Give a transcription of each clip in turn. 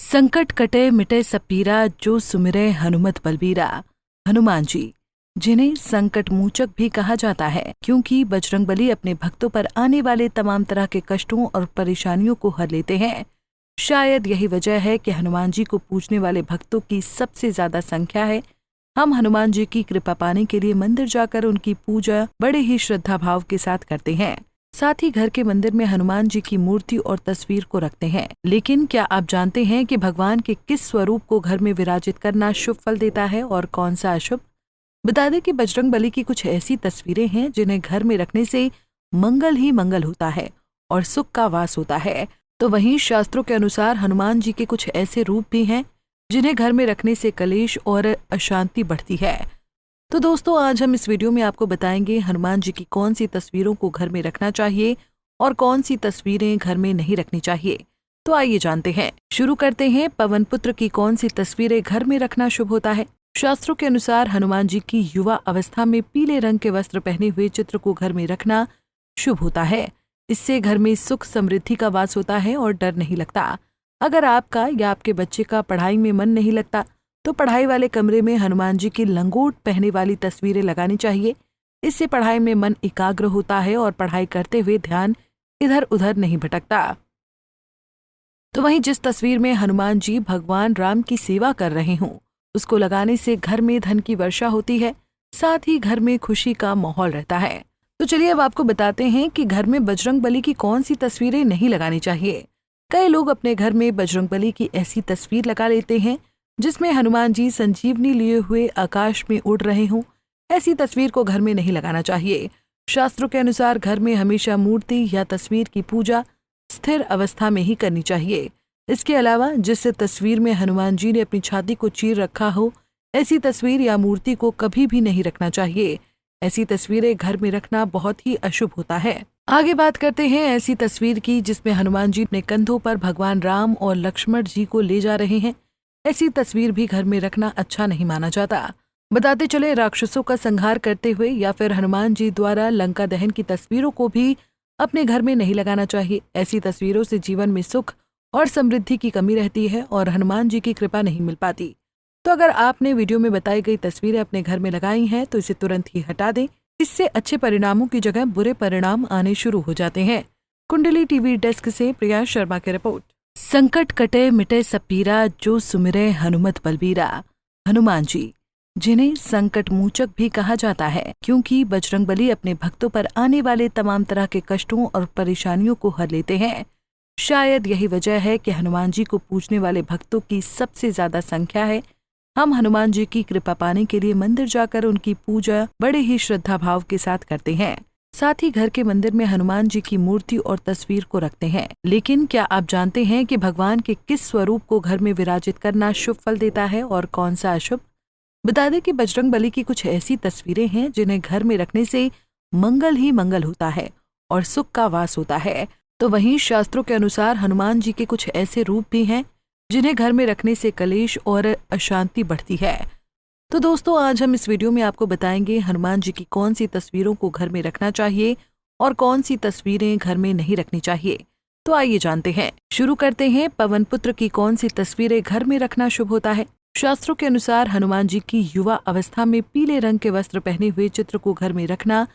संकट कटे मिटे सब पीरा, जो सुमिरे हनुमत बलबीरा। हनुमान जी, जिन्हें संकट मोचक भी कहा जाता है, क्योंकि बजरंगबली अपने भक्तों पर आने वाले तमाम तरह के कष्टों और परेशानियों को हर लेते हैं। शायद यही वजह है कि हनुमान जी को पूजने वाले भक्तों की सबसे ज्यादा संख्या है। हम हनुमान जी की कृपा पाने के लिए मंदिर जाकर उनकी पूजा बड़े ही श्रद्धा भाव के साथ करते हैं। साथ ही घर के मंदिर में हनुमान जी की मूर्ति और तस्वीर को रखते हैं। लेकिन क्या आप जानते हैं कि भगवान के किस स्वरूप को घर में विराजित करना शुभ फल देता है और कौन सा अशुभ? बता दें कि बजरंगबली की कुछ ऐसी तस्वीरें हैं जिन्हें घर में रखने से मंगल ही मंगल होता है और सुख का वास होता है। तो वहीं शास्त्रों के अनुसार हनुमान जी के कुछ ऐसे रूप भी हैं जिन्हें घर में रखने से कलेश और अशांति बढ़ती है। तो दोस्तों, आज हम इस वीडियो में आपको बताएंगे हनुमान जी की कौन सी तस्वीरों को घर में रखना चाहिए और कौन सी तस्वीरें घर में नहीं रखनी चाहिए। तो आइए जानते हैं। शुरू करते हैं। पवन पुत्र की कौन सी तस्वीरें घर में रखना शुभ होता है? शास्त्रों के अनुसार हनुमान जी की युवा अवस्था में पीले रंग के वस्त्र पहने हुए चित्र को घर में रखना शुभ होता है। इससे घर में सुख समृद्धि का वास होता है और डर नहीं लगता। अगर आपका या आपके बच्चे का पढ़ाई में मन नहीं लगता तो पढ़ाई वाले कमरे में हनुमान जी की लंगोट पहने वाली तस्वीरें लगानी चाहिए। इससे पढ़ाई में मन एकाग्र होता है और पढ़ाई करते हुए ध्यान इधर उधर नहीं भटकता। तो वहीं जिस तस्वीर में हनुमान जी भगवान राम की सेवा कर रहे हों, उसको लगाने से घर में धन की वर्षा होती है, साथ ही घर में खुशी का माहौल रहता है। तो चलिए अब आपको बताते हैं कि घर में बजरंगबली की कौन सी तस्वीरें नहीं लगानी चाहिए। कई लोग अपने घर में बजरंगबली की ऐसी तस्वीर लगा लेते हैं जिसमें हनुमान जी संजीवनी लिए हुए आकाश में उड़ रहे हों। ऐसी तस्वीर को घर में नहीं लगाना चाहिए। शास्त्रों के अनुसार घर में हमेशा मूर्ति या तस्वीर की पूजा स्थिर अवस्था में ही करनी चाहिए। इसके अलावा जिस तस्वीर में हनुमान जी ने अपनी छाती को चीर रखा हो, ऐसी तस्वीर या मूर्ति को कभी भी नहीं रखना चाहिए। ऐसी तस्वीरें घर में रखना बहुत ही अशुभ होता है। आगे बात करते हैं ऐसी तस्वीर की जिसमें हनुमान जी अपने कंधों पर भगवान राम और लक्ष्मण जी को ले जा रहे हैं। ऐसी तस्वीर भी घर में रखना अच्छा नहीं माना जाता। बताते चले, राक्षसों का संहार करते हुए या फिर हनुमान जी द्वारा लंका दहन की तस्वीरों को भी अपने घर में नहीं लगाना चाहिए। ऐसी तस्वीरों से जीवन में सुख और समृद्धि की कमी रहती है और हनुमान जी की कृपा नहीं मिल पाती। तो अगर आपने वीडियो में बताई गई तस्वीरें अपने घर में लगाई हैं तो इसे तुरंत ही हटा दें। इससे अच्छे परिणामों की जगह बुरे परिणाम आने शुरू हो जाते हैं। कुंडली टीवी डेस्क से प्रिया शर्मा की रिपोर्ट। संकट कटे मिटे सब पीरा, जो सुमिरे हनुमत बलबीरा। हनुमान जी, जिन्हें संकट मोचक भी कहा जाता है, क्योंकि बजरंगबली अपने भक्तों पर आने वाले तमाम तरह के कष्टों और परेशानियों को हर लेते हैं। शायद यही वजह है कि हनुमान जी को पूजने वाले भक्तों की सबसे ज्यादा संख्या है। हम हनुमान जी की कृपा पाने के लिए मंदिर जाकर उनकी पूजा बड़े ही श्रद्धा भाव के साथ करते हैं। साथ ही घर के मंदिर में हनुमान जी की मूर्ति और तस्वीर को रखते हैं। लेकिन क्या आप जानते हैं कि भगवान के किस स्वरूप को घर में विराजित करना शुभ फल देता है और कौन सा अशुभ? बता दें कि बजरंगबली की कुछ ऐसी तस्वीरें हैं जिन्हें घर में रखने से मंगल ही मंगल होता है और सुख का वास होता है। तो वहीं शास्त्रों के अनुसार हनुमान जी के कुछ ऐसे रूप भी हैं जिन्हें घर में रखने से कलेश और अशांति बढ़ती है। तो दोस्तों, आज हम इस वीडियो में आपको बताएंगे हनुमान जी की कौन सी तस्वीरों को घर में रखना चाहिए और कौन सी तस्वीरें घर में नहीं रखनी चाहिए। तो आइए जानते हैं। शुरू करते हैं। पवन पुत्र की कौन सी तस्वीरें घर में रखना शुभ होता है? शास्त्रों के अनुसार हनुमान जी की युवा अवस्था में पीले रंग के वस्त्र पहने हुए चित्र को घर में रखना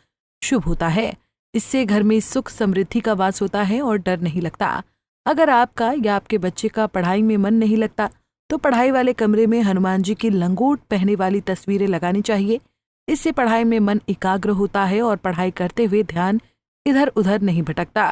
शुभ होता है। इससे घर में सुख समृद्धि का वास होता है और डर नहीं लगता। अगर आपका या आपके बच्चे का पढ़ाई में मन नहीं लगता तो पढ़ाई वाले कमरे में हनुमान जी की लंगोट पहने वाली तस्वीरें लगानी चाहिए। इससे पढ़ाई में मन एकाग्र होता है और पढ़ाई करते हुए ध्यान इधर उधर नहीं भटकता।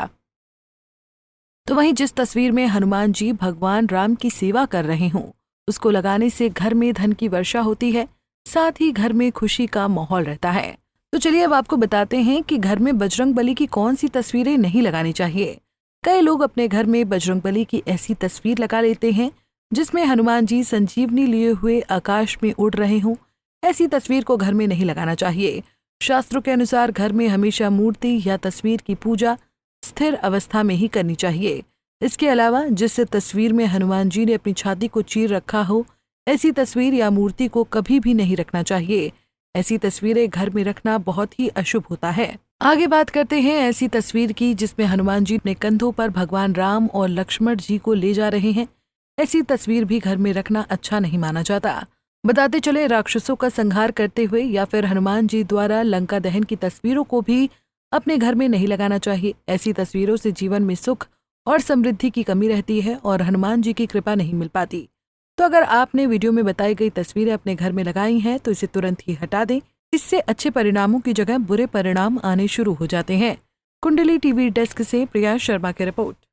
तो वहीं जिस तस्वीर में हनुमान जी भगवान राम की सेवा कर रहे हों, उसको लगाने से घर में धन की वर्षा होती है, साथ ही घर में खुशी का माहौल रहता है। तो चलिए अब आपको बताते हैं कि घर में बजरंगबली की कौन सी तस्वीरें नहीं लगानी चाहिए। कई लोग अपने घर में बजरंगबली की ऐसी तस्वीर लगा लेते हैं जिसमें हनुमान जी संजीवनी लिए हुए आकाश में उड़ रहे हों। ऐसी तस्वीर को घर में नहीं लगाना चाहिए। शास्त्रों के अनुसार घर में हमेशा मूर्ति या तस्वीर की पूजा स्थिर अवस्था में ही करनी चाहिए। इसके अलावा जिस तस्वीर में हनुमान जी ने अपनी छाती को चीर रखा हो, ऐसी तस्वीर या मूर्ति को कभी भी नहीं रखना चाहिए। ऐसी तस्वीरें घर में रखना बहुत ही अशुभ होता है। आगे बात करते हैं ऐसी तस्वीर की जिसमें हनुमान जी अपने कंधों पर भगवान राम और लक्ष्मण जी को ले जा रहे हैं। ऐसी तस्वीर भी घर में रखना अच्छा नहीं माना जाता। बताते चले, राक्षसों का संहार करते हुए या फिर हनुमान जी द्वारा लंका दहन की तस्वीरों को भी अपने घर में नहीं लगाना चाहिए। ऐसी तस्वीरों से जीवन में सुख और समृद्धि की कमी रहती है और हनुमान जी की कृपा नहीं मिल पाती। तो अगर आपने वीडियो में बताई गई तस्वीरें अपने घर में लगाई हैं तो इसे तुरंत ही हटा दें। इससे अच्छे परिणामों की जगह बुरे परिणाम आने शुरू हो जाते हैं। कुंडली टीवी डेस्क से प्रिया शर्मा की रिपोर्ट।